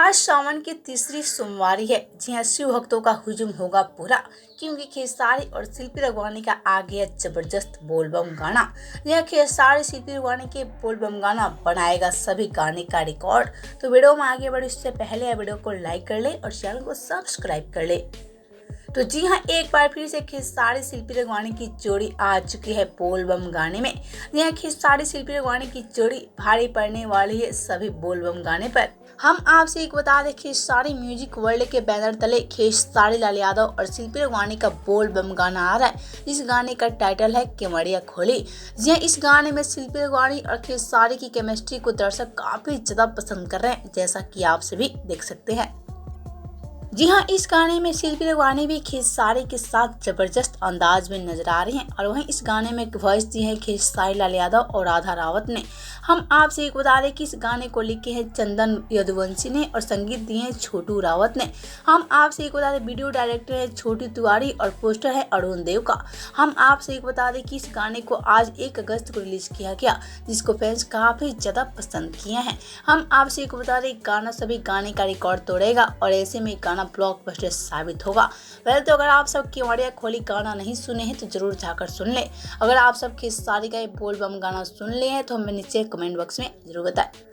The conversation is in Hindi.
आज सावन की तीसरी सोमवारी है। जी हाँ, शिव भक्तों का हुजूम होगा पूरा, क्योंकि खेसारी और शिल्पी रघवानी का आ गया जबरदस्त बोलबम गाना। यह खेसारी शिल्पी रघवानी के बोलबम गाना बनाएगा सभी गाने का रिकॉर्ड। तो वीडियो में आगे बढ़े उससे पहले वीडियो को लाइक कर ले और चैनल को सब्सक्राइब कर ले। तो जी हाँ, एक बार फिर से खेसारी शिल्पी रघवानी की जोड़ी आ चुकी है बोलबम गाने में। यह खेसारी शिल्पी रघवानी की जोड़ी भारी पड़ने वाली है सभी बोलबम गाने पर। हम आपसे एक बता दें, खेसारी म्यूजिक वर्ल्ड के बैनर तले खेसारी लाल यादव और शिल्पी रघवानी का बोलबम गाना आ रहा है। इस गाने का टाइटल है केवड़िया खोली। जी हाँ, इस गाने में शिल्पी रघवानी और खेसारी की केमिस्ट्री को दर्शक काफी ज्यादा पसंद कर रहे हैं, जैसा कि आप सभी देख सकते हैं। जी हाँ, इस गाने में शिल्पी रघवानी भी खेसारी के साथ जबरदस्त अंदाज में नजर आ रही हैं और वहीं इस गाने में वॉइस दी है खेसारी लाल यादव और राधा रावत ने। हम आपसे एक बता दें कि इस गाने को लिखे हैं चंदन यदुवंशी ने और संगीत दिए हैं छोटू रावत ने। हम आपसे एक बता दें, वीडियो डायरेक्टर है छोटू तिवारी और पोस्टर है अरुण देव का। हम आपसे एक बता दें कि इस गाने को आज 1 अगस्त को रिलीज किया गया, जिसको फैंस काफी ज्यादा पसंद किए हैं। हम आपसे एक बता दें, गाना सभी गाने का रिकॉर्ड तोड़ेगा और ऐसे में गाना ब्लॉकबस्टर साबित होगा। वैसे तो अगर आप सब केवड़िया खोली गाना नहीं सुने हैं तो जरूर जाकर सुन ले। अगर आप सब खेसारी का बोलबम गाना सुन ले हैं तो हमें नीचे कमेंट बॉक्स में जरूर बताएं।